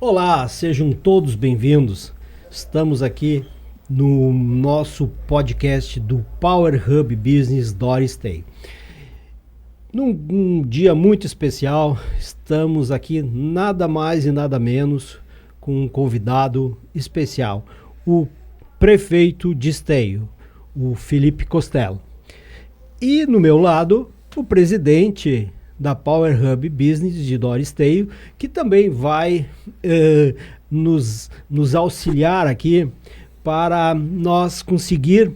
Olá, sejam todos bem-vindos. Estamos aqui no nosso podcast do Power Hub Business DoorStay. Num dia muito especial, estamos aqui nada mais e nada menos com um convidado especial, o prefeito de Esteio, o Felipe Costello. E no meu lado, o presidente da Power Hub Business de DoorStay, que também vai nos auxiliar aqui para nós conseguir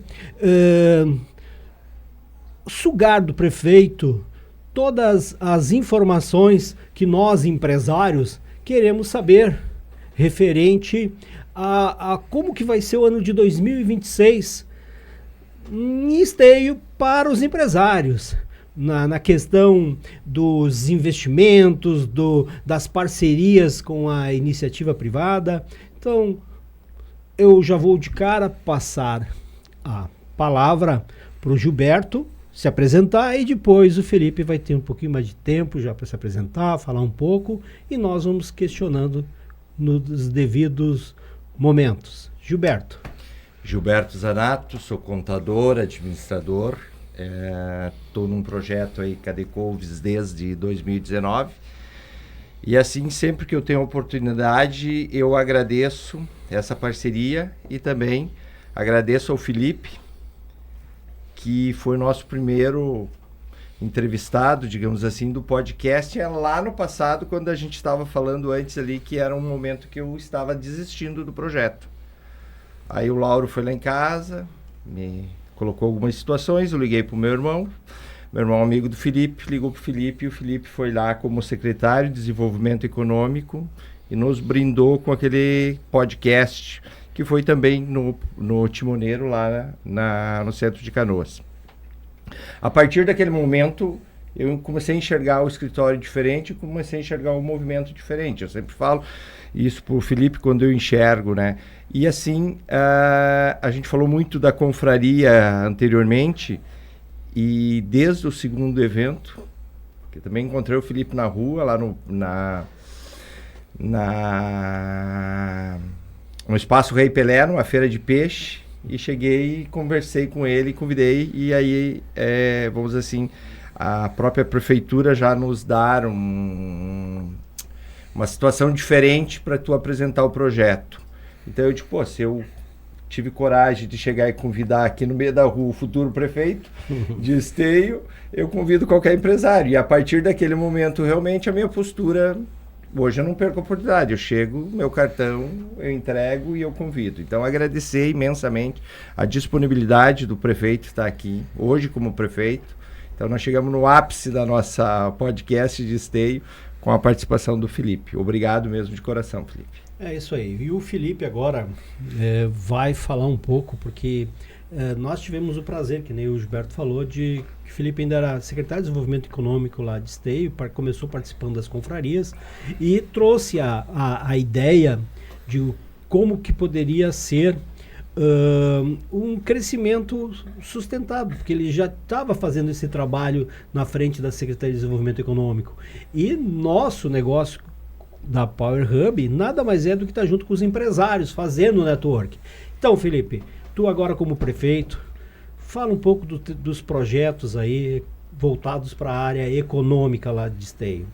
sugar do prefeito todas as informações que nós, empresários, queremos saber referente a como que vai ser o ano de 2026 em Esteio para os empresários. Na questão dos investimentos, das parcerias com a iniciativa privada. Então, eu já vou de cara passar a palavra para o Gilberto se apresentar e depois o Felipe vai ter um pouquinho mais de tempo já para se apresentar, falar um pouco e nós vamos questionando nos devidos momentos. Gilberto. Gilberto Zanato, sou contador, administrador. Estou num projeto aí, Cadecoves, desde 2019 e assim, sempre que eu tenho oportunidade, eu agradeço essa parceria e também agradeço ao Felipe, que foi nosso primeiro entrevistado, digamos assim, do podcast lá no passado, quando a gente estava falando antes ali, que era um momento que eu estava desistindo do projeto. Aí o Lauro foi lá em casa, me colocou algumas situações, eu liguei para o meu irmão amigo do Felipe, ligou para o Felipe e o Felipe foi lá como secretário de Desenvolvimento Econômico e nos brindou com aquele podcast que foi também no Timoneiro lá no centro de Canoas. A partir daquele momento eu comecei a enxergar o escritório diferente, comecei a enxergar o movimento diferente. Eu sempre falo isso para o Felipe quando eu enxergo, né? E assim, a gente falou muito da confraria anteriormente e desde o segundo evento, que também encontrei o Felipe na rua, lá no Espaço Rei Pelé, numa feira de peixe, e cheguei, conversei com ele, convidei, e aí, vamos dizer assim, a própria prefeitura já nos dar uma situação diferente para tu apresentar o projeto. Então eu digo, se eu tive coragem de chegar e convidar aqui no meio da rua o futuro prefeito de Esteio, eu convido qualquer empresário. E a partir daquele momento, realmente, a minha postura, hoje eu não perco a oportunidade. Eu chego, meu cartão, eu entrego e eu convido. Então, agradecer imensamente a disponibilidade do prefeito estar aqui, hoje como prefeito. Então, nós chegamos no ápice da nossa podcast de Esteio, com a participação do Felipe. Obrigado mesmo de coração, Felipe. É isso aí. E o Felipe agora vai falar um pouco, porque nós tivemos o prazer, que nem o Gilberto falou, de que o Felipe ainda era secretário de Desenvolvimento Econômico lá de Esteio, começou participando das confrarias e trouxe a ideia de como que poderia ser um crescimento sustentável, porque ele já estava fazendo esse trabalho na frente da Secretaria de Desenvolvimento Econômico. E nosso negócio da Power Hub nada mais é do que estar junto com os empresários, fazendo o network. Então, Felipe, tu agora como prefeito, fala um pouco dos projetos aí voltados para a área econômica lá de Esteio.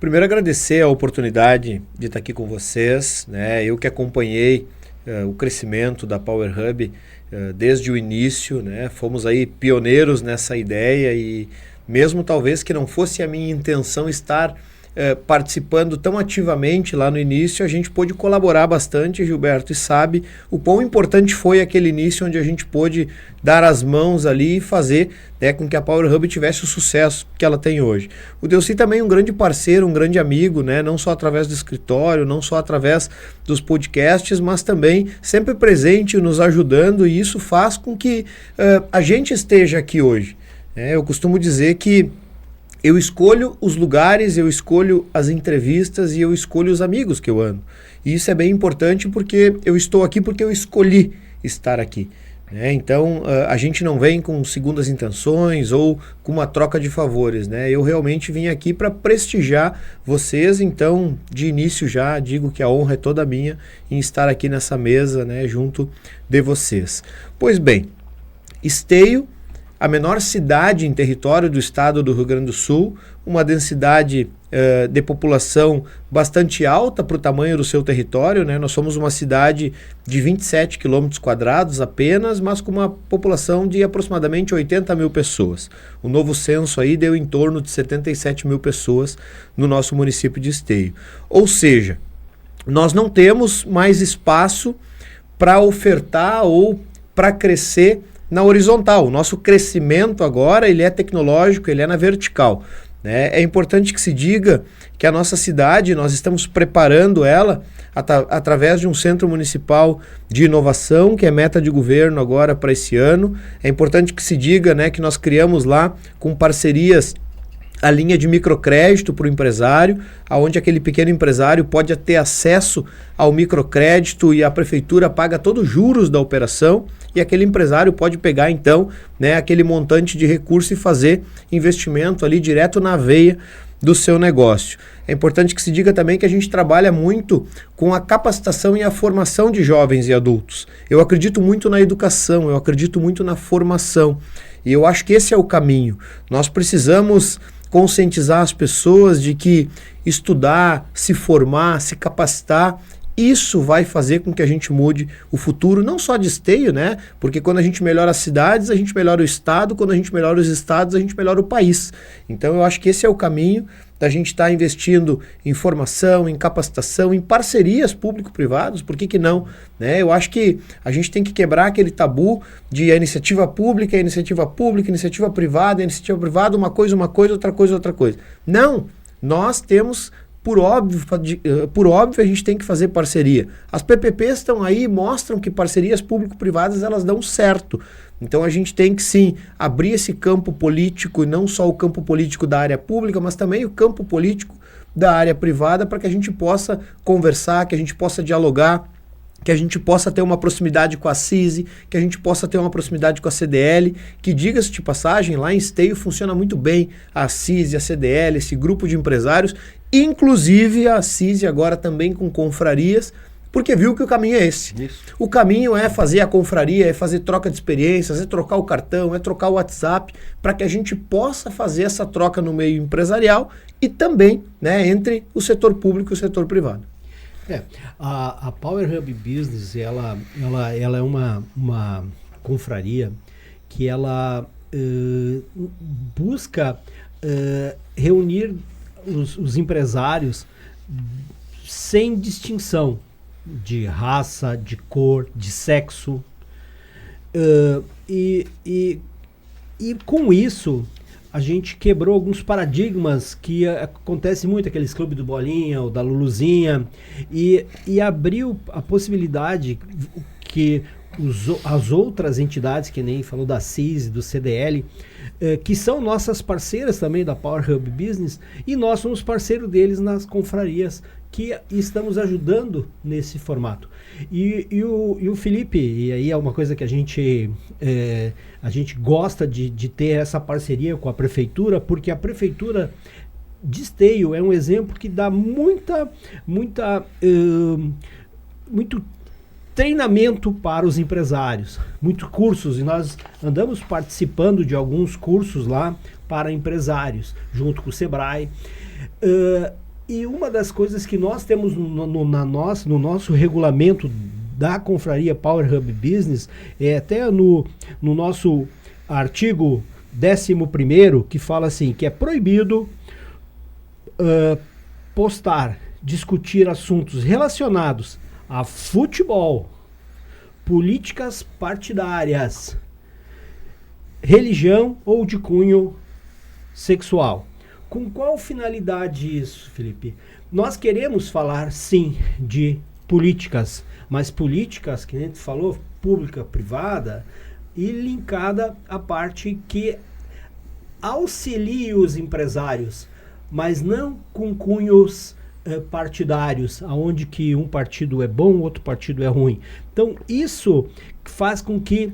Primeiro, agradecer a oportunidade de estar aqui com vocês, né? Eu que acompanhei o crescimento da Power Hub desde o início, né? Fomos aí pioneiros nessa ideia e mesmo talvez que não fosse a minha intenção estar participando tão ativamente lá no início, a gente pôde colaborar bastante, Gilberto, e sabe o quão importante foi aquele início onde a gente pôde dar as mãos ali e fazer, né, com que a Power Hub tivesse o sucesso que ela tem hoje. O Delcy também é um grande parceiro, um grande amigo, né, não só através do escritório, não só através dos podcasts, mas também sempre presente, nos ajudando, e isso faz com que a gente esteja aqui hoje. Eu costumo dizer que eu escolho os lugares, eu escolho as entrevistas e eu escolho os amigos que eu ando. E isso é bem importante porque eu estou aqui porque eu escolhi estar aqui. né? Então, a gente não vem com segundas intenções ou com uma troca de favores, né? Eu realmente vim aqui para prestigiar vocês, então, de início já digo que a honra é toda minha em estar aqui nessa mesa, né, junto de vocês. Pois bem, Esteio, a menor cidade em território do estado do Rio Grande do Sul, uma densidade de população bastante alta para o tamanho do seu território, né? Nós somos uma cidade de 27 quilômetros quadrados apenas, mas com uma população de aproximadamente 80 mil pessoas. O novo censo aí deu em torno de 77 mil pessoas no nosso município de Esteio. Ou seja, nós não temos mais espaço para ofertar ou para crescer na horizontal. O nosso crescimento agora ele é tecnológico, ele é na vertical. É importante que se diga que a nossa cidade, nós estamos preparando ela através de um centro municipal de inovação, que é meta de governo agora para esse ano. É importante que se diga, né, que nós criamos lá com parcerias a linha de microcrédito para o empresário, onde aquele pequeno empresário pode ter acesso ao microcrédito e a prefeitura paga todos os juros da operação e aquele empresário pode pegar então, né, aquele montante de recurso e fazer investimento ali direto na veia do seu negócio. É importante que se diga também que a gente trabalha muito com a capacitação e a formação de jovens e adultos. Eu acredito muito na educação, eu acredito muito na formação e eu acho que esse é o caminho. Nós precisamos conscientizar as pessoas de que estudar, se formar, se capacitar, isso vai fazer com que a gente mude o futuro, não só de Esteio, né? Porque quando a gente melhora as cidades, a gente melhora o estado, quando a gente melhora os estados, a gente melhora o país. Então eu acho que esse é o caminho da gente estar investindo em formação, em capacitação, em parcerias público-privadas, por que não? Né? Eu acho que a gente tem que quebrar aquele tabu de iniciativa pública, iniciativa privada, uma coisa, outra coisa. Não, nós temos... Por óbvio, a gente tem que fazer parceria. As PPPs estão aí, mostram que parcerias público-privadas elas dão certo. Então a gente tem que sim abrir esse campo político, e não só o campo político da área pública, mas também o campo político da área privada para que a gente possa conversar, que a gente possa dialogar, que a gente possa ter uma proximidade com a CISI, que a gente possa ter uma proximidade com a CDL, que diga-se de passagem, lá em Esteio funciona muito bem a CISI, a CDL, esse grupo de empresários, inclusive a CISI agora também com confrarias, porque viu que o caminho é esse. Isso. O caminho é fazer a confraria, é fazer troca de experiências, é trocar o cartão, é trocar o WhatsApp, para que a gente possa fazer essa troca no meio empresarial e também, né, entre o setor público e o setor privado. A Power Hub Business, ela é uma confraria que ela busca reunir os empresários sem distinção de raça, de cor, de sexo. E com isso a gente quebrou alguns paradigmas que acontece muito, aqueles clubes do Bolinha, ou da Luluzinha, e abriu a possibilidade que as outras entidades, que nem falou da CIS, do CDL, que são nossas parceiras também da Power Hub Business, e nós somos parceiro deles nas confrarias que estamos ajudando nesse formato. E o Felipe, e aí é uma coisa que a gente gosta de ter essa parceria com a prefeitura, porque a prefeitura de Esteio é um exemplo que dá muito treinamento para os empresários, muitos cursos, e nós andamos participando de alguns cursos lá para empresários, junto com o Sebrae. E uma das coisas que nós temos no nosso regulamento da confraria Power Hub Business, até no nosso artigo 11º, que fala assim, que é proibido postar, discutir assuntos relacionados a futebol, políticas partidárias, religião ou de cunho sexual. Com qual finalidade isso, Felipe? Nós queremos falar, sim, de políticas, mas políticas, que a gente falou, pública, privada, e linkada à parte que auxilie os empresários, mas não com cunhos partidários, aonde que um partido é bom, outro partido é ruim. Então, isso faz com que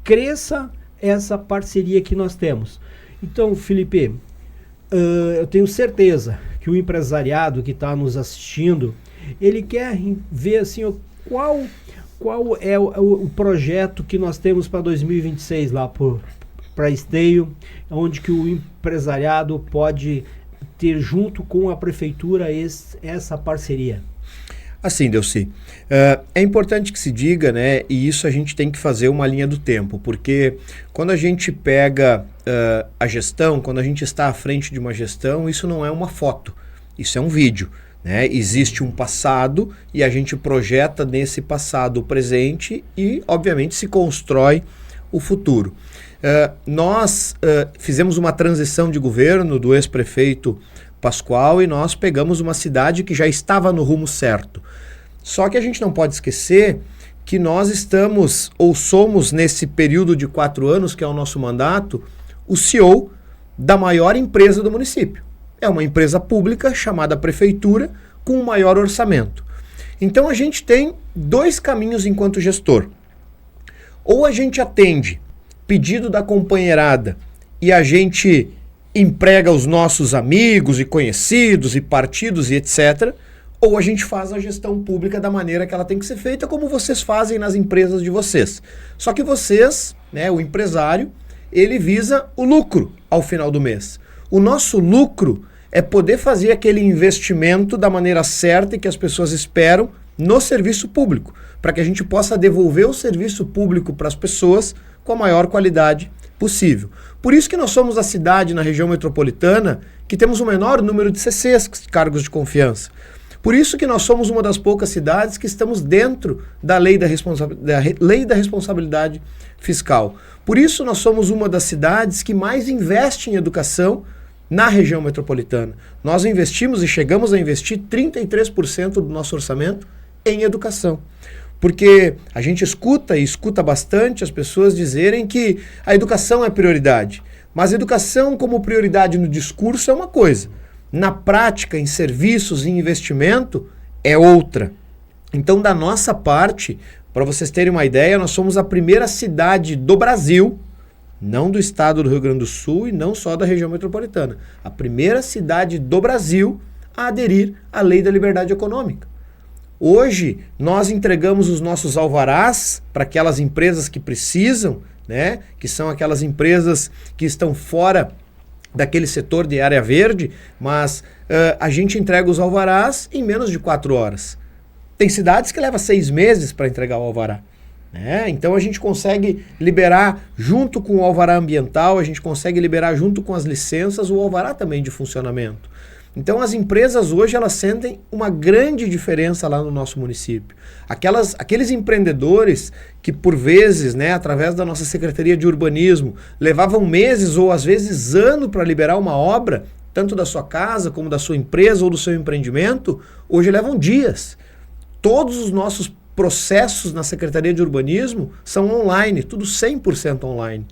cresça essa parceria que nós temos. Então, Felipe, eu tenho certeza que o empresariado que está nos assistindo, ele quer ver assim, qual é o projeto que nós temos para 2026 lá para Esteio, onde que o empresariado pode ter junto com a prefeitura essa parceria. Assim, Delcy, é importante que se diga, né, e isso a gente tem que fazer uma linha do tempo, porque quando a gente pega a gestão, quando a gente está à frente de uma gestão, isso não é uma foto, isso é um vídeo. Né? Existe um passado e a gente projeta nesse passado o presente e, obviamente, se constrói o futuro. Nós fizemos uma transição de governo do ex-prefeito Pascoal e nós pegamos uma cidade que já estava no rumo certo. Só que a gente não pode esquecer que nós estamos ou somos, nesse período de 4 anos, que é o nosso mandato, o CEO da maior empresa do município. É uma empresa pública chamada prefeitura com o maior orçamento. Então a gente tem 2 caminhos enquanto gestor. Ou a gente atende pedido da companheirada e a gente emprega os nossos amigos e conhecidos e partidos e etc. Ou a gente faz a gestão pública da maneira que ela tem que ser feita, como vocês fazem nas empresas de vocês. Só que vocês, né, o empresário, ele visa o lucro ao final do mês. O nosso lucro é poder fazer aquele investimento da maneira certa e que as pessoas esperam no serviço público, para que a gente possa devolver o serviço público para as pessoas com a maior qualidade possível. Por isso que nós somos a cidade na região metropolitana que temos o menor número de CCs, cargos de confiança. Por isso que nós somos uma das poucas cidades que estamos dentro da lei da responsabilidade fiscal. Por isso nós somos uma das cidades que mais investe em educação na região metropolitana. Nós investimos e chegamos a investir 33% do nosso orçamento em educação. Porque a gente escuta bastante as pessoas dizerem que a educação é prioridade. Mas a educação como prioridade no discurso é uma coisa. Na prática, em serviços e investimento, é outra. Então, da nossa parte, para vocês terem uma ideia, nós somos a primeira cidade do Brasil, não do estado do Rio Grande do Sul e não só da região metropolitana, a primeira cidade do Brasil a aderir à Lei da Liberdade Econômica. Hoje, nós entregamos os nossos alvarás para aquelas empresas que precisam, né, que são aquelas empresas que estão fora daquele setor de área verde, mas a gente entrega os alvarás em menos de 4 horas. Tem cidades que levam 6 meses para entregar o alvará. Então a gente consegue liberar junto com o alvará ambiental, a gente consegue liberar junto com as licenças o alvará também de funcionamento. Então as empresas hoje elas sentem uma grande diferença lá no nosso município. Aqueles empreendedores que por vezes, né, através da nossa Secretaria de Urbanismo, levavam meses ou às vezes anos para liberar uma obra, tanto da sua casa como da sua empresa ou do seu empreendimento, hoje levam dias. Todos os nossos processos na Secretaria de Urbanismo são online, tudo 100% online.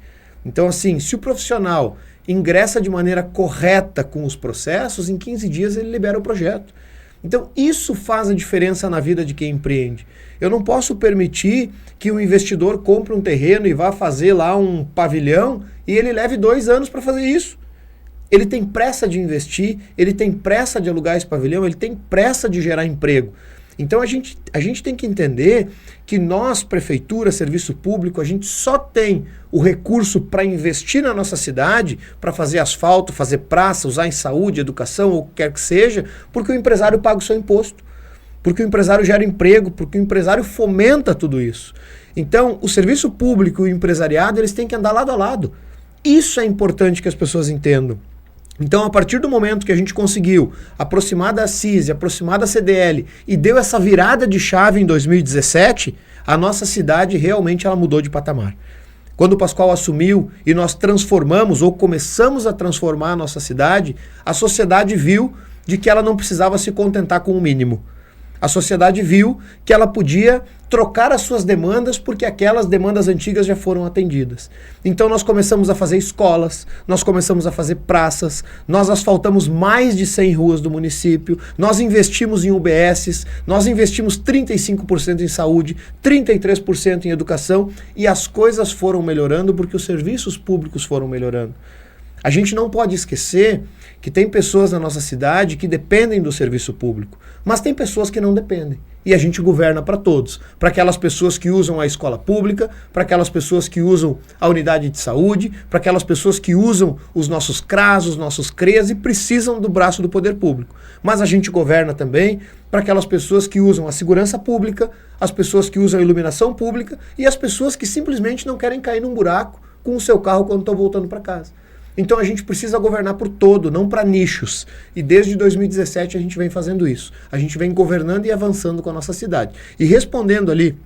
Então assim, se o profissional ingressa de maneira correta com os processos, em 15 dias ele libera o projeto. Então isso faz a diferença na vida de quem empreende. Eu não posso permitir que o investidor compre um terreno e vá fazer lá um pavilhão e ele leve 2 anos para fazer isso. Ele tem pressa de investir, ele tem pressa de alugar esse pavilhão, ele tem pressa de gerar emprego. Então a gente tem que entender que nós, prefeitura, serviço público, a gente só tem o recurso para investir na nossa cidade, para fazer asfalto, fazer praça, usar em saúde, educação ou o que quer que seja, porque o empresário paga o seu imposto, porque o empresário gera emprego, porque o empresário fomenta tudo isso. Então o serviço público e o empresariado eles têm que andar lado a lado. Isso é importante que as pessoas entendam. Então, a partir do momento que a gente conseguiu aproximar da CISI, aproximar da CDL e deu essa virada de chave em 2017, a nossa cidade realmente ela mudou de patamar. Quando o Pascoal assumiu e nós transformamos ou começamos a transformar a nossa cidade, a sociedade viu de que ela não precisava se contentar com o mínimo. A sociedade viu que ela podia trocar as suas demandas porque aquelas demandas antigas já foram atendidas. Então nós começamos a fazer escolas, nós começamos a fazer praças, nós asfaltamos mais de 100 ruas do município, nós investimos em UBSs, nós investimos 35% em saúde, 33% em educação e as coisas foram melhorando porque os serviços públicos foram melhorando. A gente não pode esquecer que tem pessoas na nossa cidade que dependem do serviço público, mas tem pessoas que não dependem. E a gente governa para todos, para aquelas pessoas que usam a escola pública, para aquelas pessoas que usam a unidade de saúde, para aquelas pessoas que usam os nossos CRAS, os nossos CREAS e precisam do braço do poder público. Mas a gente governa também para aquelas pessoas que usam a segurança pública, as pessoas que usam a iluminação pública e as pessoas que simplesmente não querem cair num buraco com o seu carro quando estão voltando para casa. Então a gente precisa governar por todo, não para nichos. E desde 2017 a gente vem fazendo isso. A gente vem governando e avançando com a nossa cidade. E respondendo ali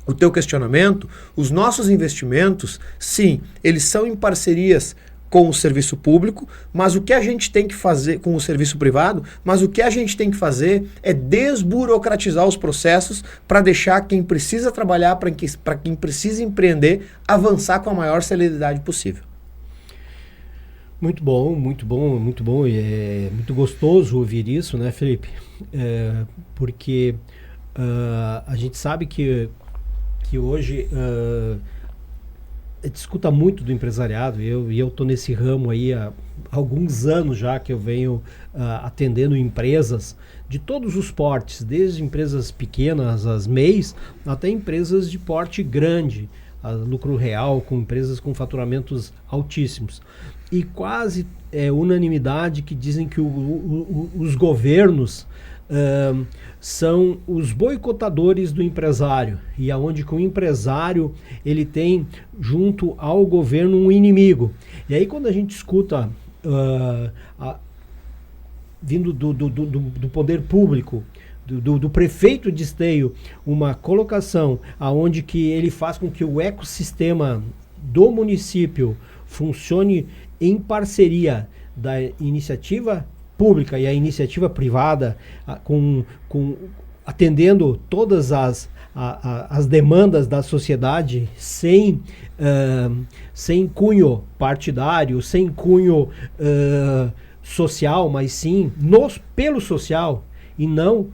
o teu questionamento, os nossos investimentos, sim, eles são em parcerias com o serviço público, mas o que a gente tem que fazer com o serviço privado, mas o que a gente tem que fazer é desburocratizar os processos para deixar quem precisa trabalhar, para quem precisa empreender, avançar com a maior celeridade possível. Muito bom, muito bom, muito bom. E é muito gostoso ouvir isso, né, Felipe? Porque a gente sabe que hoje discuta muito do empresariado. E eu estou nesse ramo aí há alguns anos já que eu venho atendendo empresas de todos os portes, desde empresas pequenas, as MEIs, até empresas de porte grande, lucro real, com empresas com faturamentos altíssimos. E quase unanimidade que dizem que os governos são os boicotadores do empresário, e aonde que o empresário ele tem junto ao governo um inimigo. E aí quando a gente escuta vindo do poder público, do prefeito de Esteio, uma colocação aonde que ele faz com que o ecossistema do município funcione em parceria da iniciativa pública e a iniciativa privada, atendendo todas as demandas da sociedade sem cunho partidário, sem cunho social, mas sim pelo social e não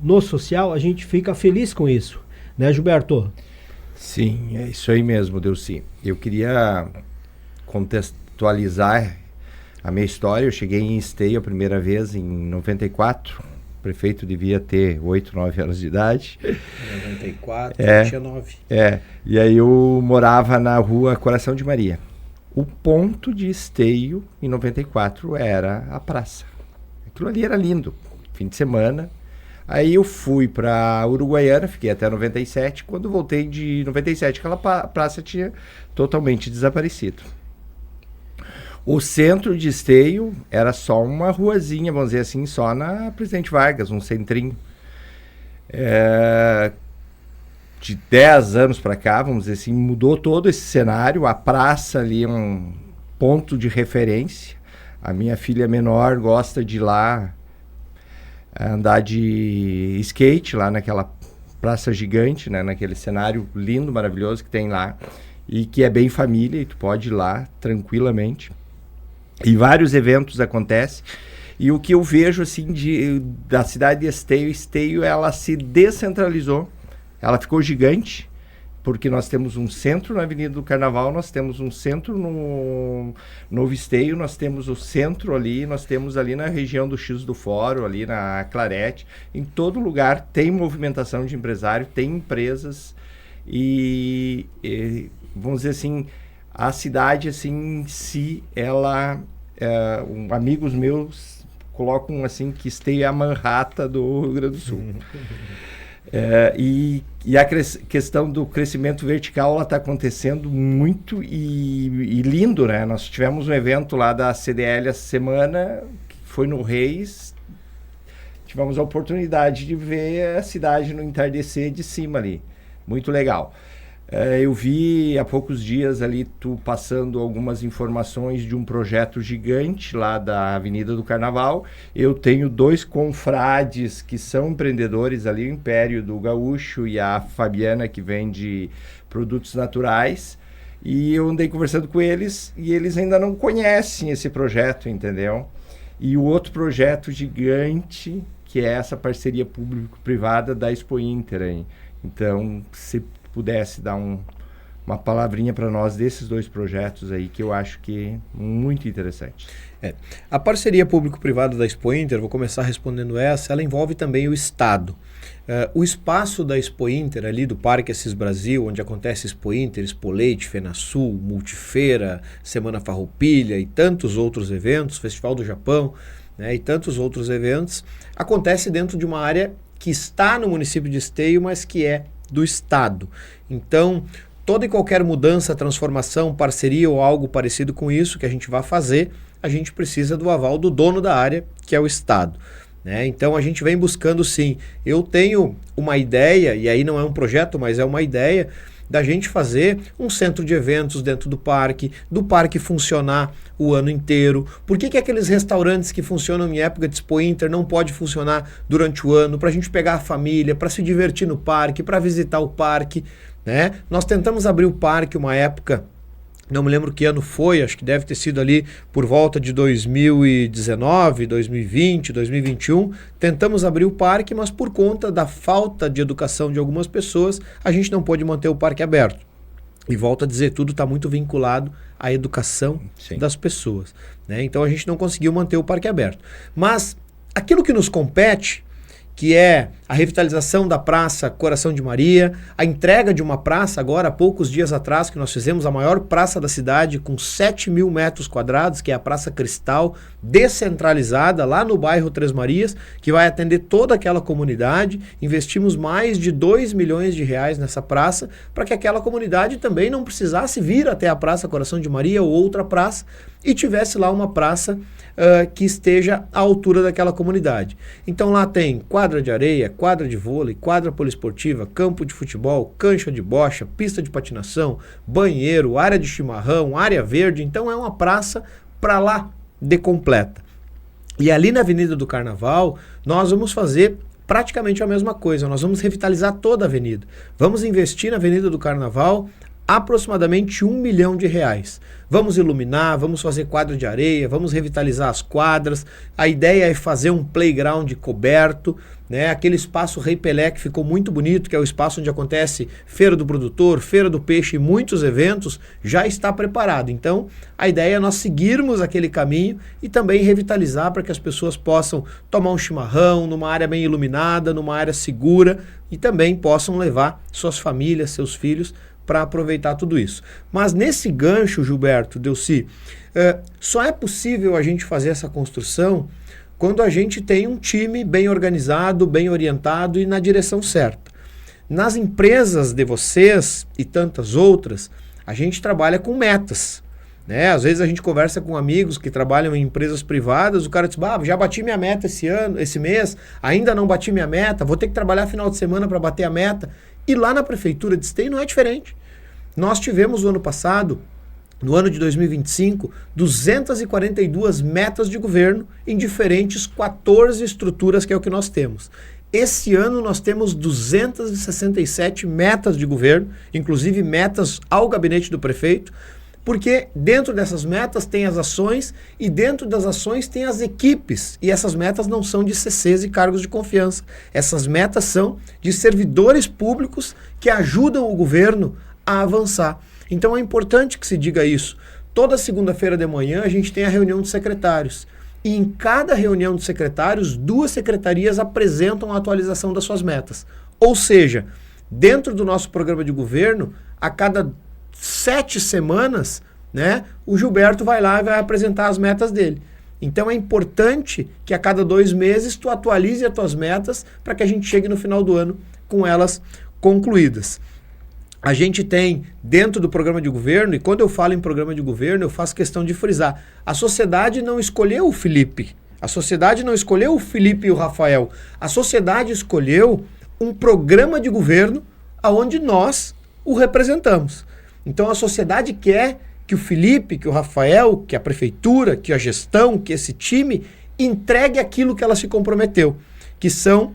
no social, a gente fica feliz com isso, né, Gilberto? Sim, é isso aí mesmo, Delcy. Eu queria contextualizar a minha história. Eu cheguei em Esteio a primeira vez em 94. O prefeito devia ter 8, 9 anos de idade. 94, eu tinha 9. E aí eu morava na rua Coração de Maria. O ponto de Esteio, em 94, era a praça. Aquilo ali era lindo. Fim de semana. Aí eu fui para Uruguaiana, fiquei até 97. Quando voltei de 97, aquela praça tinha totalmente desaparecido. O centro de Esteio era só uma ruazinha, vamos dizer assim, só na Presidente Vargas, um centrinho. De 10 anos para cá, vamos dizer assim, mudou todo esse cenário. A praça ali é um ponto de referência. A minha filha menor gosta de ir lá andar de skate, lá naquela praça gigante, né, naquele cenário lindo, maravilhoso que tem lá, e que é bem família, e tu pode ir lá tranquilamente. E vários eventos acontecem. E o que eu vejo assim da cidade de Esteio, ela se descentralizou. Ela ficou gigante, porque nós temos um centro na Avenida do Carnaval, nós temos um centro no Novo Esteio, nós temos o centro ali, nós temos ali na região do X do Fórum, ali na Clarete. Em todo lugar tem movimentação de empresário, tem empresas e vamos dizer assim, a cidade assim em si, ela, amigos meus colocam assim que Esteio é a Manhattan do Rio Grande do Sul. E a questão do crescimento vertical, ela está acontecendo muito e lindo, né? Nós tivemos um evento lá da CDL essa semana, que foi no Reis. Tivemos a oportunidade de ver a cidade no entardecer de cima ali. Muito legal. Eu vi há poucos dias ali tu passando algumas informações de um projeto gigante lá da Avenida do Carnaval. Eu tenho 2 confrades que são empreendedores ali, o Império do Gaúcho e a Fabiana, que vende produtos naturais. E eu andei conversando com eles e eles ainda não conhecem esse projeto, entendeu? E o outro projeto gigante, que é essa parceria público-privada da Expo Inter aí. Então, se pudesse dar uma palavrinha para nós desses 2 projetos aí, que eu acho que é muito interessante. A parceria público-privada da Expo Inter, vou começar respondendo ela envolve também o Estado. O espaço da Expo Inter, ali do Parque Assis Brasil, onde acontece Expo Inter, Expo Leite, FenaSul, Multifeira, Semana Farroupilha e tantos outros eventos, Festival do Japão, né, e tantos outros eventos, acontece dentro de uma área que está no município de Esteio, mas que é do Estado. Então, toda e qualquer mudança, transformação, parceria ou algo parecido com isso que a gente vai fazer, a gente precisa do aval do dono da área, que é o Estado. Né? Então, a gente vem buscando, sim. Eu tenho uma ideia, e aí não é um projeto, mas é uma ideia, da gente fazer um centro de eventos dentro do parque funcionar o ano inteiro. Por que aqueles restaurantes que funcionam em época de Expo Inter não pode funcionar durante o ano, para a gente pegar a família, para se divertir no parque, para visitar o parque, né? Nós tentamos abrir o parque uma época, não me lembro que ano foi, acho que deve ter sido ali por volta de 2019, 2020, 2021. Tentamos abrir o parque, mas por conta da falta de educação de algumas pessoas, a gente não pôde manter o parque aberto. E volto a dizer, tudo está muito vinculado à educação das pessoas. Né? Então a gente não conseguiu manter o parque aberto. Mas aquilo que nos compete, que é a revitalização da Praça Coração de Maria, a entrega de uma praça agora, há poucos dias atrás, que nós fizemos a maior praça da cidade, com 7.000 metros quadrados, que é a Praça Cristal, descentralizada, lá no bairro Três Marias, que vai atender toda aquela comunidade. Investimos mais de 2 milhões de reais nessa praça, para que aquela comunidade também não precisasse vir até a Praça Coração de Maria ou outra praça, e tivesse lá uma praça que esteja à altura daquela comunidade. Então lá tem quadra de areia, quadra de vôlei, quadra poliesportiva, campo de futebol, cancha de bocha, pista de patinação, banheiro, área de chimarrão, área verde. Então é uma praça para lá de completa. E ali na Avenida do Carnaval nós vamos fazer praticamente a mesma coisa. Nós vamos revitalizar toda a avenida. Vamos investir na Avenida do Carnaval aproximadamente R$1 milhão. Vamos iluminar, vamos fazer quadra de areia, vamos revitalizar as quadras. A ideia é fazer um playground coberto, né? Aquele espaço Rei Pelé que ficou muito bonito, que é o espaço onde acontece Feira do Produtor, Feira do Peixe e muitos eventos, já está preparado. Então, a ideia é nós seguirmos aquele caminho e também revitalizar para que as pessoas possam tomar um chimarrão numa área bem iluminada, numa área segura, e também possam levar suas famílias, seus filhos, para aproveitar tudo isso. Mas nesse gancho, Gilberto, Delcy, só é possível a gente fazer essa construção quando a gente tem um time bem organizado, bem orientado e na direção certa. Nas empresas de vocês e tantas outras, a gente trabalha com metas. Né? Às vezes a gente conversa com amigos que trabalham em empresas privadas, o cara diz, já bati minha meta esse mês, ainda não bati minha meta, vou ter que trabalhar final de semana para bater a meta. E lá na Prefeitura de Esteio não é diferente. Nós tivemos o ano passado, no ano de 2025, 242 metas de governo em diferentes 14 estruturas, que é o que nós temos. Esse ano nós temos 267 metas de governo, inclusive metas ao gabinete do prefeito, porque dentro dessas metas tem as ações e dentro das ações tem as equipes. E essas metas não são de CCs e cargos de confiança. Essas metas são de servidores públicos que ajudam o governo a avançar. Então é importante que se diga isso. Toda segunda-feira de manhã a gente tem a reunião de secretários. E em cada reunião de secretários, 2 secretarias apresentam a atualização das suas metas. Ou seja, dentro do nosso programa de governo, a cada 7 semanas, né, o Gilberto vai lá e vai apresentar as metas dele. Então é importante que a cada 2 meses tu atualize as tuas metas para que a gente chegue no final do ano com elas concluídas. A gente tem dentro do programa de governo, e quando eu falo em programa de governo, eu faço questão de frisar, a sociedade não escolheu o Felipe, a sociedade não escolheu o Felipe e o Rafael, a sociedade escolheu um programa de governo onde nós, o representamos. Então a sociedade quer que o Felipe, que o Rafael, que a prefeitura, que a gestão, que esse time entregue aquilo que ela se comprometeu, que são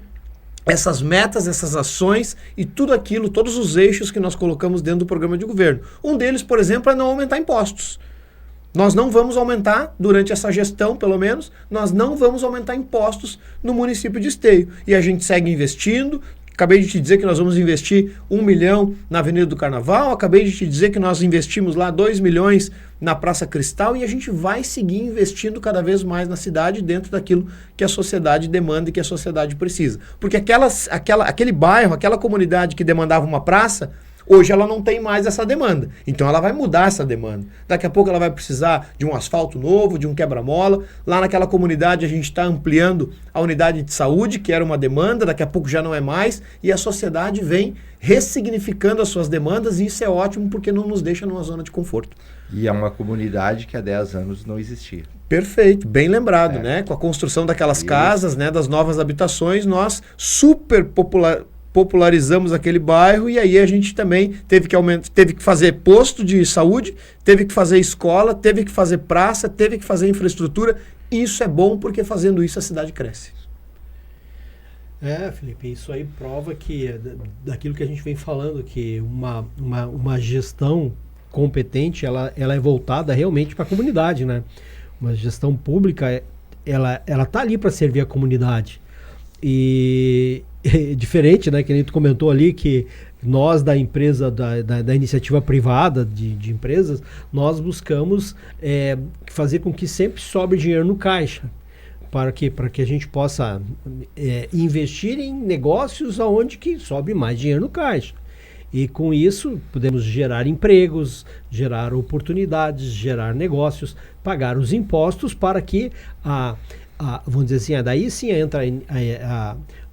essas metas, essas ações e tudo aquilo, todos os eixos que nós colocamos dentro do programa de governo. Um deles, por exemplo, é não aumentar impostos. Nós não vamos aumentar, durante essa gestão pelo menos, nós não vamos aumentar impostos no município de Esteio. E a gente segue investindo. Acabei de te dizer que nós vamos investir 1 milhão na Avenida do Carnaval, acabei de te dizer que nós investimos lá 2 milhões na Praça Cristal e a gente vai seguir investindo cada vez mais na cidade dentro daquilo que a sociedade demanda e que a sociedade precisa. Porque aquele bairro, aquela comunidade que demandava uma praça, hoje ela não tem mais essa demanda. Então ela vai mudar essa demanda. Daqui a pouco ela vai precisar de um asfalto novo, de um quebra-mola. Lá naquela comunidade a gente está ampliando a unidade de saúde, que era uma demanda, daqui a pouco já não é mais. E a sociedade vem ressignificando as suas demandas e isso é ótimo porque não nos deixa numa zona de conforto. E é uma comunidade que há 10 anos não existia. Perfeito, bem lembrado, né? Com a construção daquelas casas, né, das novas habitações, nós popularizamos aquele bairro e aí a gente também teve que fazer posto de saúde, teve que fazer escola, teve que fazer praça, teve que fazer infraestrutura. Isso é bom porque fazendo isso a cidade cresce. Felipe, isso aí prova que daquilo que a gente vem falando, que uma gestão competente, ela é voltada realmente para a comunidade, né? Uma gestão pública, ela tá ali para servir a comunidade. E diferente, né, que nem tu comentou ali, que nós da empresa, da iniciativa privada de empresas, nós buscamos fazer com que sempre sobre dinheiro no caixa, para que a gente possa investir em negócios onde que sobe mais dinheiro no caixa. E com isso podemos gerar empregos, gerar oportunidades, gerar negócios, pagar os impostos para que vamos dizer assim, daí sim entra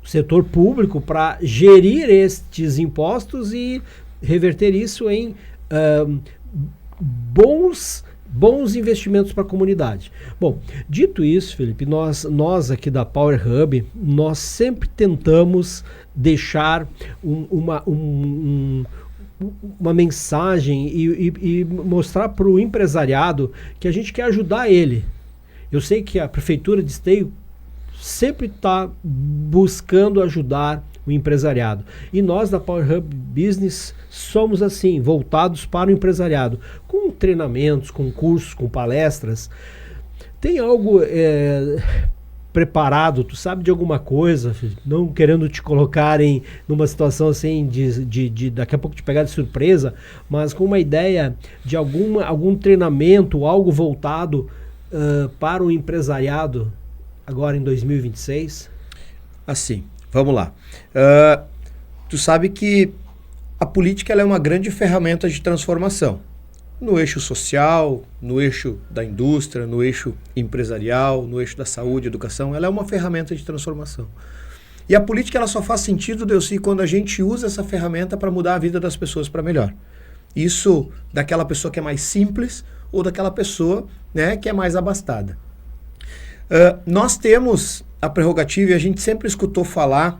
o setor público para gerir estes impostos e reverter isso em bons investimentos para a comunidade. Bom, dito isso, Felipe, nós aqui da Power Hub, nós sempre tentamos deixar uma mensagem e mostrar para o empresariado que a gente quer ajudar ele. Eu sei que a Prefeitura de Esteio sempre está buscando ajudar o empresariado. E nós da Power Hub Business somos assim, voltados para o empresariado, com treinamentos, com cursos, com palestras. Tem algo preparado, tu sabe de alguma coisa, não querendo te colocar numa situação assim de daqui a pouco te pegar de surpresa, mas com uma ideia de algum treinamento, algo voltado para o empresariado agora em 2026? Assim, vamos lá. Tu sabe que a política ela é uma grande ferramenta de transformação. No eixo social, no eixo da indústria, no eixo empresarial, no eixo da saúde, educação, ela é uma ferramenta de transformação. E a política ela só faz sentido, Delcy, quando a gente usa essa ferramenta para mudar a vida das pessoas para melhor. Isso daquela pessoa que é mais simples ou daquela pessoa, né, que é mais abastada. Nós temos a prerrogativa, e a gente sempre escutou falar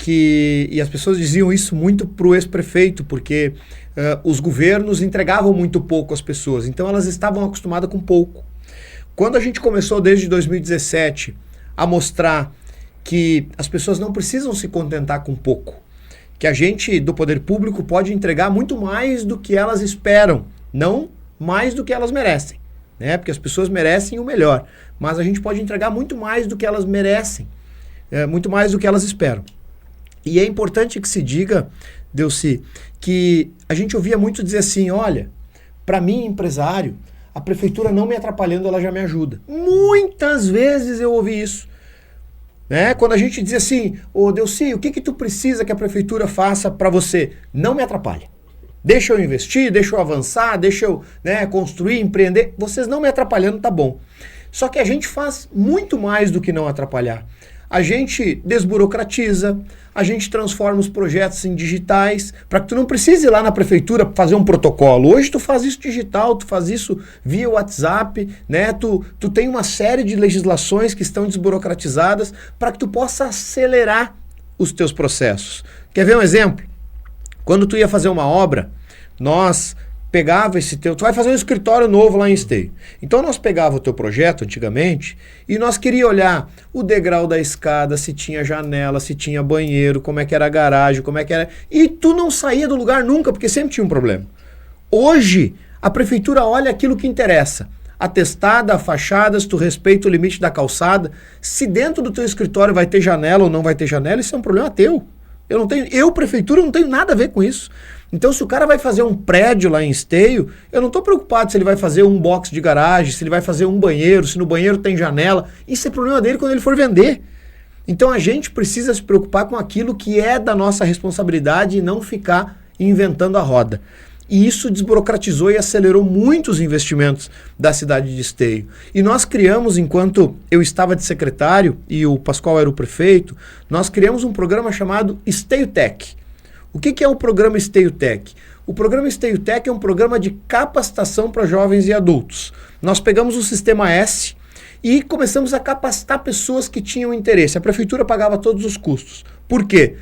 e as pessoas diziam isso muito para o ex-prefeito, porque os governos entregavam muito pouco às pessoas, então elas estavam acostumadas com pouco. Quando a gente começou desde 2017 a mostrar que as pessoas não precisam se contentar com pouco, que a gente do poder público pode entregar muito mais do que elas esperam, não mais do que elas merecem, né? Porque as pessoas merecem o melhor, mas a gente pode entregar muito mais do que elas merecem, muito mais do que elas esperam. E é importante que se diga, Delcy, que a gente ouvia muito dizer assim, olha, para mim, empresário, a prefeitura não me atrapalhando, ela já me ajuda. Muitas vezes eu ouvi isso. Né? Quando a gente dizia assim, Delcy, o que tu precisa que a prefeitura faça para você? Não me atrapalha. Deixa eu investir, deixa eu avançar, deixa eu construir, empreender. Vocês não me atrapalhando, tá bom. Só que a gente faz muito mais do que não atrapalhar. A gente desburocratiza, a gente transforma os projetos em digitais, para que tu não precise ir lá na prefeitura fazer um protocolo. Hoje tu faz isso digital, tu faz isso via WhatsApp, né? Tu tem uma série de legislações que estão desburocratizadas para que tu possa acelerar os teus processos. Quer ver um exemplo? Quando tu ia fazer uma obra, nós pegava esse teu... Tu vai fazer um escritório novo lá em Esteio. Então nós pegava o teu projeto antigamente e nós queríamos olhar o degrau da escada, se tinha janela, se tinha banheiro, como é que era a garagem, como é que era... E tu não saía do lugar nunca, porque sempre tinha um problema. Hoje, a prefeitura olha aquilo que interessa. Atestada, a fachada, se tu respeita o limite da calçada. Se dentro do teu escritório vai ter janela ou não vai ter janela, isso é um problema teu. Eu, prefeitura, não tenho nada a ver com isso. Então, se o cara vai fazer um prédio lá em Esteio, eu não estou preocupado se ele vai fazer um box de garagem, se ele vai fazer um banheiro, se no banheiro tem janela. Isso é problema dele quando ele for vender. Então, a gente precisa se preocupar com aquilo que é da nossa responsabilidade e não ficar inventando a roda. E isso desburocratizou e acelerou muitos investimentos da cidade de Esteio. E nós criamos, enquanto eu estava de secretário e o Pascoal era o prefeito, nós criamos um programa chamado Esteio Tech. O que é o programa Esteio Tech? O programa Esteio Tech é um programa de capacitação para jovens e adultos. Nós pegamos o Sistema S e começamos a capacitar pessoas que tinham interesse. A prefeitura pagava todos os custos. Por quê?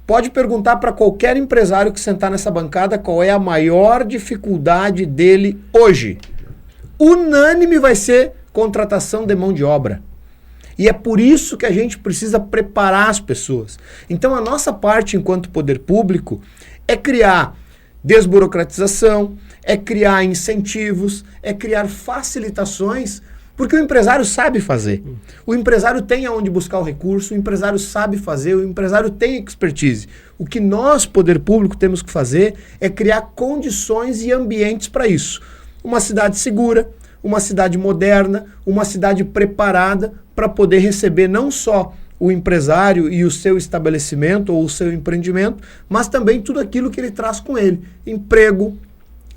Pode perguntar para qualquer empresário que sentar nessa bancada qual é a maior dificuldade dele hoje. Unânime vai ser contratação de mão de obra. E é por isso que a gente precisa preparar as pessoas. Então a nossa parte enquanto poder público é criar desburocratização, é criar incentivos, é criar facilitações, porque o empresário sabe fazer. O empresário tem aonde buscar o recurso, o empresário sabe fazer, o empresário tem expertise. O que nós, poder público, temos que fazer é criar condições e ambientes para isso. Uma cidade segura, uma cidade moderna, uma cidade preparada para poder receber não só o empresário e o seu estabelecimento ou o seu empreendimento, mas também tudo aquilo que ele traz com ele. Emprego,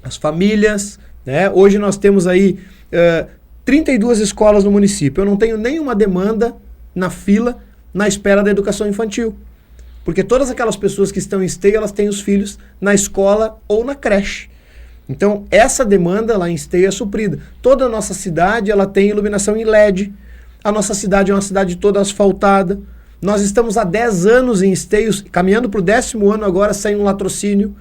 as famílias, né? Hoje nós temos aí 32 escolas no município. Eu não tenho nenhuma demanda na fila na espera da educação infantil. Porque todas aquelas pessoas que estão em Esteio, elas têm os filhos na escola ou na creche. Então, essa demanda lá em Esteio é suprida. Toda a nossa cidade ela tem iluminação em LED. A nossa cidade é uma cidade toda asfaltada. Nós estamos há 10 anos em Esteio, caminhando para o 10º ano agora sem um latrocínio.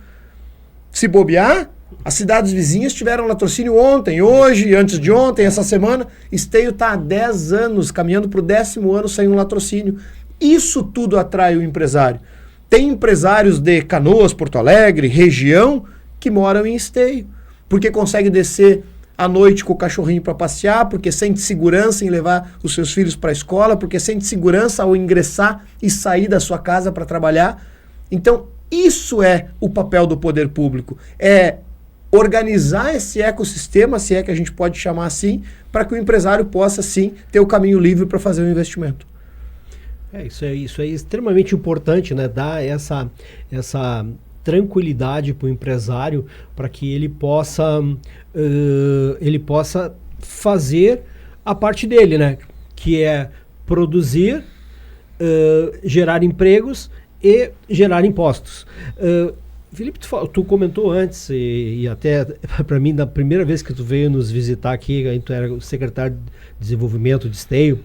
Se bobear, as cidades vizinhas tiveram latrocínio ontem, hoje, antes de ontem, essa semana. Esteio está há 10 anos, caminhando para o 10º ano sem um latrocínio. Isso tudo atrai o empresário. Tem empresários de Canoas, Porto Alegre, região, que moram em Esteio, porque consegue descer à noite com o cachorrinho para passear, porque sente segurança em levar os seus filhos para a escola, porque sente segurança ao ingressar e sair da sua casa para trabalhar. Então, isso é o papel do poder público, é organizar esse ecossistema, se é que a gente pode chamar assim, para que o empresário possa, sim, ter o caminho livre para fazer o investimento. Isso é extremamente importante, né? Dar essa tranquilidade para o empresário, para que ele possa fazer a parte dele, né? Que é produzir, gerar empregos e gerar impostos. Felipe, tu comentou antes, e até para mim, na primeira vez que tu veio nos visitar aqui, tu era o secretário de Desenvolvimento de Esteio.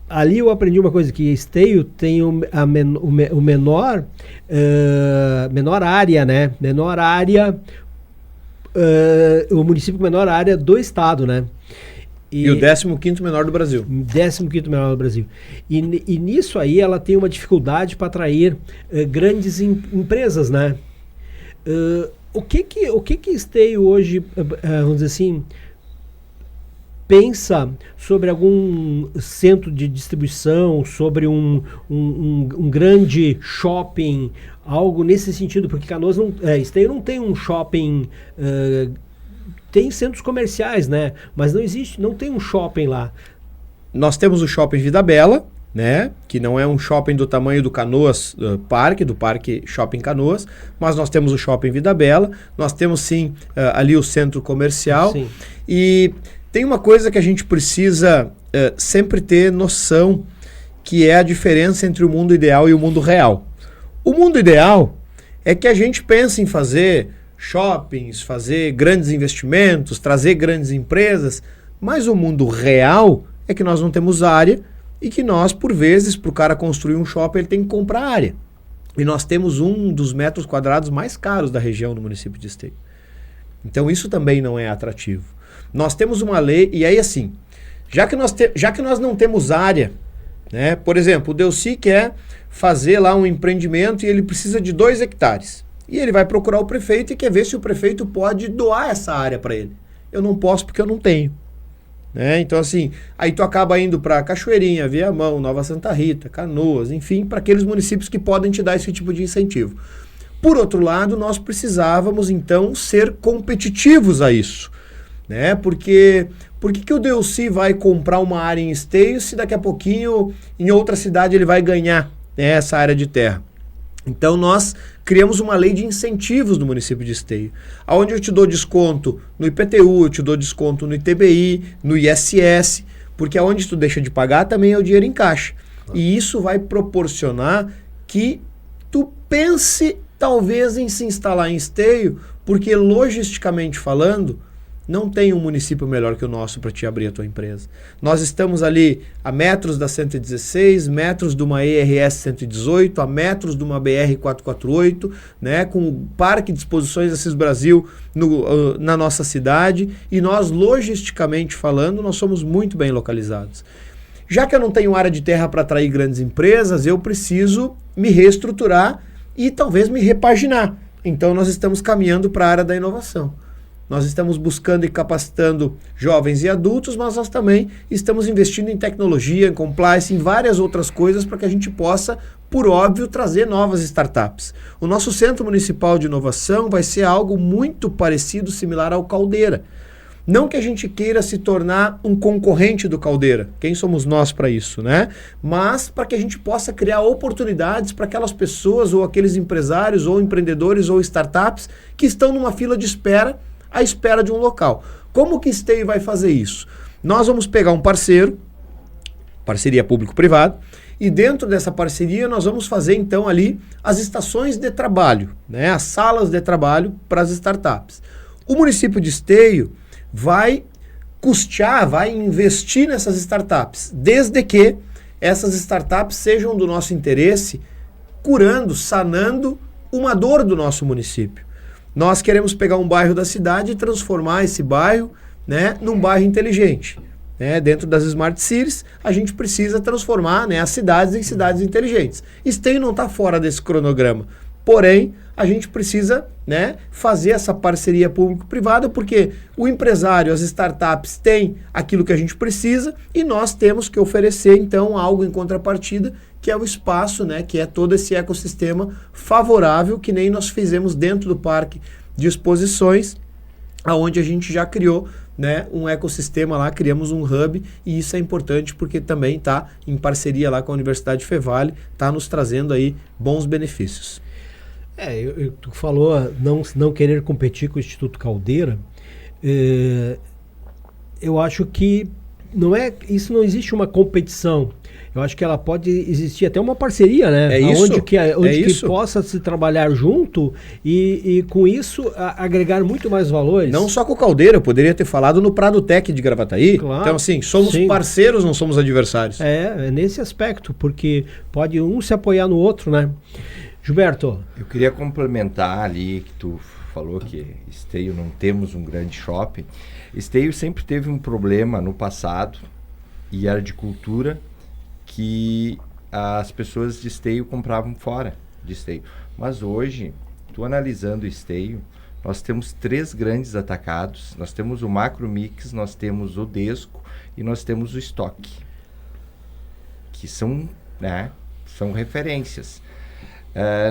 Ali eu aprendi uma coisa, que Esteio tem menor área, né? O município com menor área do estado, né? E o 15º menor do Brasil. 15º menor do Brasil. E nisso aí ela tem uma dificuldade para atrair grandes empresas, né? O que Esteio hoje, vamos dizer assim, pensa sobre algum centro de distribuição, sobre um grande shopping, algo nesse sentido? Porque Canoas Esteio não tem um shopping, tem centros comerciais, né? Mas não tem um shopping lá. Nós temos o Shopping Vida Bela, né? Que não é um shopping do tamanho do Canoas Parque, do Parque Shopping Canoas, mas nós temos o Shopping Vida Bela, nós temos sim ali o centro comercial. Sim. E tem uma coisa que a gente precisa sempre ter noção, que é a diferença entre o mundo ideal e o mundo real. O mundo ideal é que a gente pense em fazer shoppings, fazer grandes investimentos, trazer grandes empresas, mas o mundo real é que nós não temos área e que nós, por vezes, para o cara construir um shopping, ele tem que comprar área. E nós temos um dos metros quadrados mais caros da região no município de Esteio. Então isso também não é atrativo. Nós temos uma lei, e aí assim, já que nós não temos área, né? Por exemplo, o Delci quer fazer lá um empreendimento e ele precisa de 2 hectares. E ele vai procurar o prefeito e quer ver se o prefeito pode doar essa área para ele. Eu não posso porque eu não tenho. Né? Então assim, aí tu acaba indo para Cachoeirinha, Viamão, Nova Santa Rita, Canoas, enfim, para aqueles municípios que podem te dar esse tipo de incentivo. Por outro lado, nós precisávamos então ser competitivos a isso. Né? Porque por que o Delci vai comprar uma área em Esteio se daqui a pouquinho em outra cidade ele vai ganhar, né, essa área de terra? Então nós criamos uma lei de incentivos no município de Esteio, onde eu te dou desconto no IPTU, eu te dou desconto no ITBI, no ISS, porque aonde tu deixa de pagar também é o dinheiro em caixa. E isso vai proporcionar que tu pense talvez em se instalar em Esteio, porque logisticamente falando, não tem um município melhor que o nosso para te abrir a tua empresa. Nós estamos ali a metros da 116, metros de uma ERS 118, a metros de uma BR 448, né, com o Parque de Exposições Assis Brasil na nossa cidade, e nós, logisticamente falando, nós somos muito bem localizados. Já que eu não tenho área de terra para atrair grandes empresas, eu preciso me reestruturar e talvez me repaginar. Então nós estamos caminhando para a área da inovação. Nós estamos buscando e capacitando jovens e adultos, mas nós também estamos investindo em tecnologia, em compliance, em várias outras coisas para que a gente possa, por óbvio, trazer novas startups. O nosso Centro Municipal de Inovação vai ser algo muito parecido, similar ao Caldeira. Não que a gente queira se tornar um concorrente do Caldeira, quem somos nós para isso, né? Mas para que a gente possa criar oportunidades para aquelas pessoas ou aqueles empresários ou empreendedores ou startups que estão numa fila de espera, à espera de um local. Como que Esteio vai fazer isso? Nós vamos pegar um parceiro, parceria público-privada, e dentro dessa parceria nós vamos fazer então ali as estações de trabalho, né? As salas de trabalho para as startups. O município de Esteio vai custear, vai investir nessas startups, desde que essas startups sejam do nosso interesse, curando, sanando uma dor do nosso município. Nós queremos pegar um bairro da cidade e transformar esse bairro, né, num bairro inteligente. Né? Dentro das Smart Cities, a gente precisa transformar, né, as cidades em cidades inteligentes. Esteio não está fora desse cronograma. Porém, a gente precisa, né, fazer essa parceria público-privada, porque o empresário, as startups têm aquilo que a gente precisa e nós temos que oferecer, então, algo em contrapartida, que é o espaço, né, que é todo esse ecossistema favorável, que nem nós fizemos dentro do Parque de Exposições, aonde a gente já criou, né, um ecossistema lá, criamos um hub, e isso é importante porque também está em parceria lá com a Universidade Fevale, está nos trazendo aí bons benefícios. Tu falou não querer competir com o Instituto Caldeira. Eu acho que isso não existe uma competição. Eu acho que ela pode existir até uma parceria, né? Onde que possa se trabalhar junto e com isso agregar muito mais valores. Não só com o Caldeira, eu poderia ter falado no Prado Tech de Gravataí. Claro, então assim, somos parceiros, não somos adversários. É nesse aspecto, porque pode um se apoiar no outro, né? Gilberto. Eu queria complementar ali que tu falou que Esteio não temos um grande shopping. Esteio sempre teve um problema no passado, e era de cultura, que as pessoas de Esteio compravam fora de Esteio. Mas hoje, tu analisando Esteio, nós temos 3 grandes atacados. Nós temos o Macro Mix, nós temos o Desco e nós temos o Estoque, que são, né, são referências.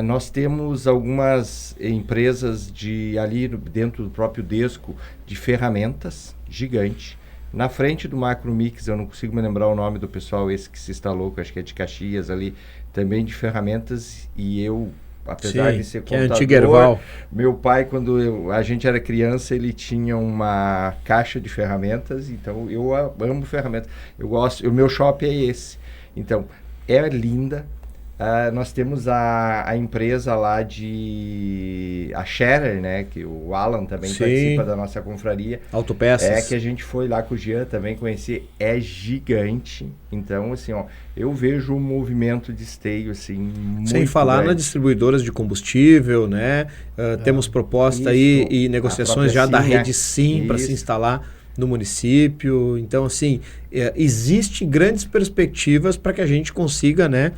Nós temos algumas empresas ali dentro do próprio Desco de ferramentas gigante. Na frente do Macro Mix, eu não consigo me lembrar o nome do pessoal, esse que se instalou, que acho que é de Caxias ali, também de ferramentas, e eu, apesar de ser contador, meu pai, quando a gente era criança, ele tinha uma caixa de ferramentas, então eu amo ferramentas. Eu gosto, o meu shopping é esse. Então, é linda. nós temos a empresa lá a Scherer, né? Que o Alan também participa da nossa confraria. Autopeças. Que a gente foi lá com o Jean também conhecer. É gigante. Então, assim, ó, eu vejo um movimento de esteio, assim, muito Sem falar grande. nas distribuidoras de combustível, né? Temos proposta aí e negociações já da rede Sim para se instalar no município. Então, assim, existe grandes perspectivas para que a gente consiga, né,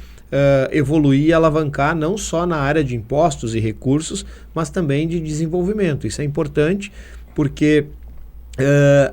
evoluir e alavancar não só na área de impostos e recursos, mas também de desenvolvimento. Isso é importante porque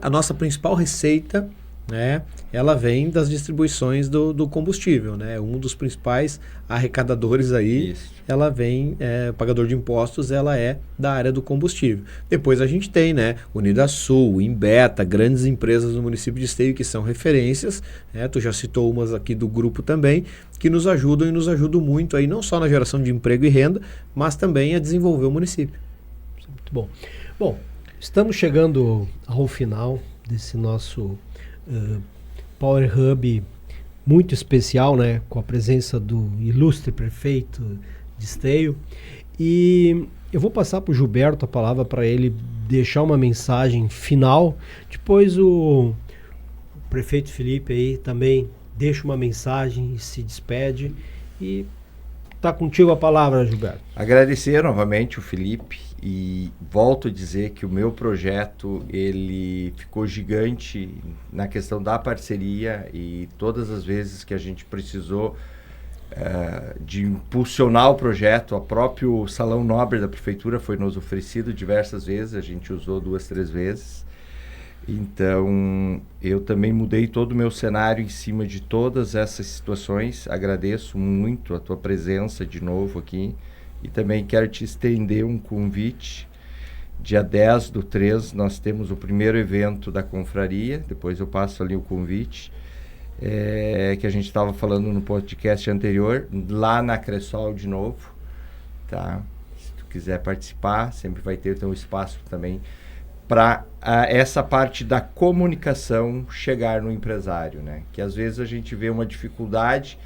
a nossa principal receita, né, ela vem das distribuições do combustível, né? Um dos principais arrecadadores aí, ela vem, pagador de impostos, ela é da área do combustível. Depois a gente tem, né, Unidasul, Imbeta, grandes empresas no município de Esteio que são referências, né? Tu já citou umas aqui do grupo também, que nos ajudam e nos ajudam muito aí, não só na geração de emprego e renda, mas também a desenvolver o município. Muito bom. Bom, estamos chegando ao final desse nosso Power Hub muito especial, né, com a presença do ilustre prefeito de Esteio, e eu vou passar para o Gilberto a palavra para ele deixar uma mensagem final. Depois o prefeito Felipe aí também deixa uma mensagem e se despede, e tá contigo a palavra, Gilberto. Agradecer novamente o Felipe e volto a dizer que o meu projeto ele ficou gigante na questão da parceria, e todas as vezes que a gente precisou de impulsionar o projeto, o próprio Salão Nobre da Prefeitura foi nos oferecido diversas vezes, a gente usou 2, 3 vezes. Então, eu também mudei todo o meu cenário em cima de todas essas situações. Agradeço muito a tua presença de novo aqui. E também quero te estender um convite. Dia 10/3 nós temos o primeiro evento da confraria. Depois eu passo ali o convite. Que a gente estava falando no podcast anterior. Lá na Cressol de novo. Tá? Se tu quiser participar, sempre vai ter um espaço também para essa parte da comunicação chegar no empresário, né? Que às vezes a gente vê uma dificuldade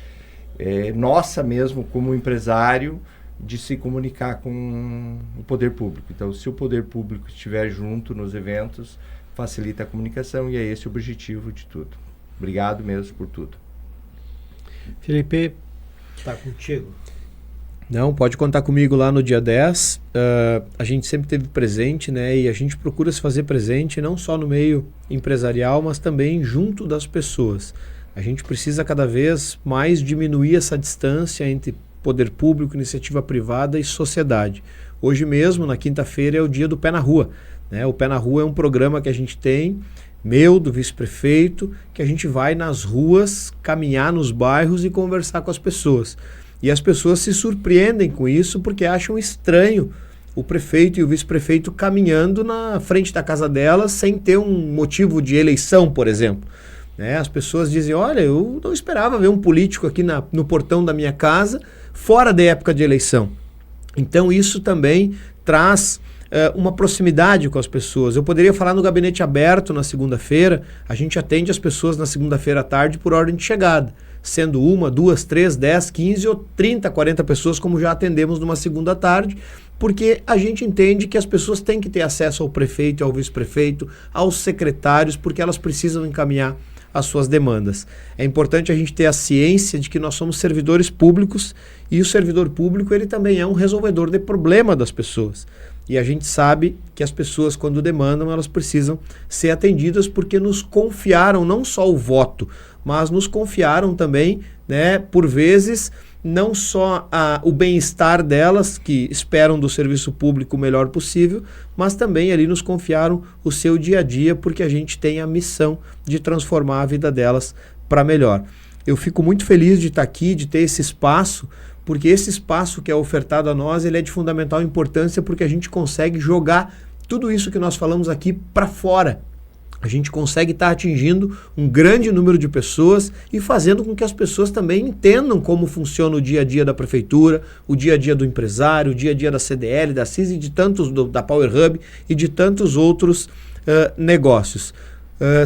nossa mesmo como empresário de se comunicar com o poder público. Então, se o poder público estiver junto nos eventos, facilita a comunicação, e é esse o objetivo de tudo. Obrigado mesmo por tudo. Felipe, tá contigo. Não, pode contar comigo lá no dia 10. A gente sempre esteve presente, né? E a gente procura se fazer presente não só no meio empresarial, mas também junto das pessoas. A gente precisa cada vez mais diminuir essa distância entre poder público, iniciativa privada e sociedade. Hoje mesmo, na quinta-feira, é o dia do Pé na Rua, né? O Pé na Rua é um programa que a gente tem, meu, do vice-prefeito, que a gente vai nas ruas, caminhar nos bairros e conversar com as pessoas. E as pessoas se surpreendem com isso porque acham estranho o prefeito e o vice-prefeito caminhando na frente da casa delas sem ter um motivo de eleição, por exemplo. Né? As pessoas dizem, olha, eu não esperava ver um político aqui no portão da minha casa fora da época de eleição. Então isso também traz uma proximidade com as pessoas. Eu poderia falar no gabinete aberto na segunda-feira, a gente atende as pessoas na segunda-feira à tarde por ordem de chegada, sendo 1, 2, 3, 10, 15 ou 30, 40 pessoas, como já atendemos numa segunda tarde, porque a gente entende que as pessoas têm que ter acesso ao prefeito, ao vice-prefeito, aos secretários, porque elas precisam encaminhar as suas demandas. É importante a gente ter a ciência de que nós somos servidores públicos, e o servidor público ele também é um resolvedor de problema das pessoas. E a gente sabe que as pessoas, quando demandam, elas precisam ser atendidas porque nos confiaram não só o voto, mas nos confiaram também, né, por vezes, não só o bem-estar delas, que esperam do serviço público o melhor possível, mas também ali nos confiaram o seu dia a dia, porque a gente tem a missão de transformar a vida delas para melhor. Eu fico muito feliz de estar aqui, de ter esse espaço, porque esse espaço que é ofertado a nós, ele é de fundamental importância, porque a gente consegue jogar tudo isso que nós falamos aqui para fora. A gente consegue estar atingindo um grande número de pessoas e fazendo com que as pessoas também entendam como funciona o dia a dia da prefeitura, o dia a dia do empresário, o dia a dia da CDL, da CIS e de tantos, da Power Hub e de tantos outros negócios.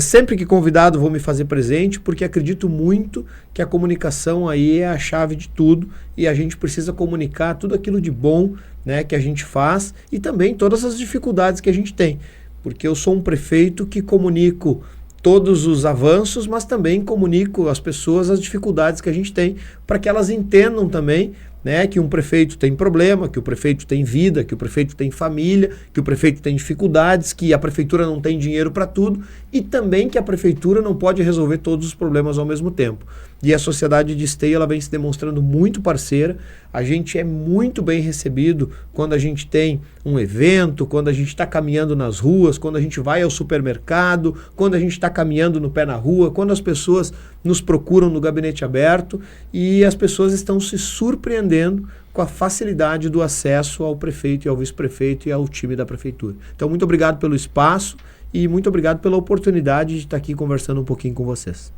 Sempre que convidado vou me fazer presente, porque acredito muito que a comunicação aí é a chave de tudo e a gente precisa comunicar tudo aquilo de bom, né, que a gente faz e também todas as dificuldades que a gente tem. Porque eu sou um prefeito que comunico todos os avanços, mas também comunico às pessoas as dificuldades que a gente tem para que elas entendam também, né, que um prefeito tem problema, que o prefeito tem vida, que o prefeito tem família, que o prefeito tem dificuldades, que a prefeitura não tem dinheiro para tudo e também que a prefeitura não pode resolver todos os problemas ao mesmo tempo. E a sociedade de Esteio ela vem se demonstrando muito parceira, a gente é muito bem recebido quando a gente tem um evento, quando a gente está caminhando nas ruas, quando a gente vai ao supermercado, quando a gente está caminhando no pé na rua, quando as pessoas nos procuram no gabinete aberto e as pessoas estão se surpreendendo com a facilidade do acesso ao prefeito e ao vice-prefeito e ao time da prefeitura. Então, muito obrigado pelo espaço e muito obrigado pela oportunidade de estar aqui conversando um pouquinho com vocês.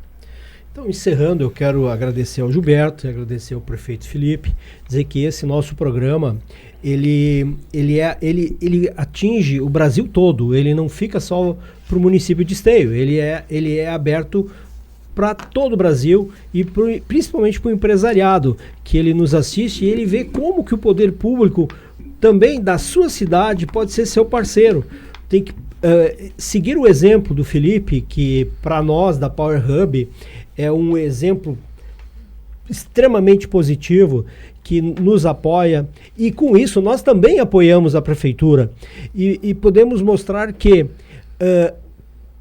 Então, encerrando, eu quero agradecer ao Gilberto, agradecer ao prefeito Felipe, dizer que esse nosso programa, ele atinge o Brasil todo, ele não fica só para o município de Esteio, ele é aberto para todo o Brasil e principalmente para o empresariado, que ele nos assiste e ele vê como que o poder público também da sua cidade pode ser seu parceiro. Tem que seguir o exemplo do Felipe, que para nós da Power Hub é um exemplo extremamente positivo, que nos apoia e com isso nós também apoiamos a prefeitura e podemos mostrar que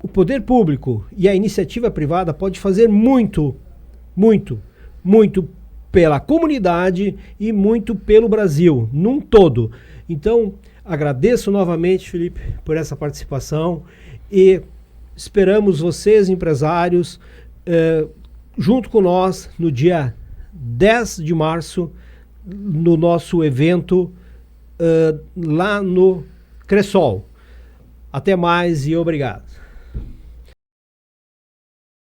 o poder público e a iniciativa privada pode fazer muito, muito, muito pela comunidade e muito pelo Brasil, num todo. Então, agradeço novamente, Felipe, por essa participação e esperamos vocês, empresários, junto com nós no dia 10 de março, no nosso evento lá no Cressol. Até mais e obrigado.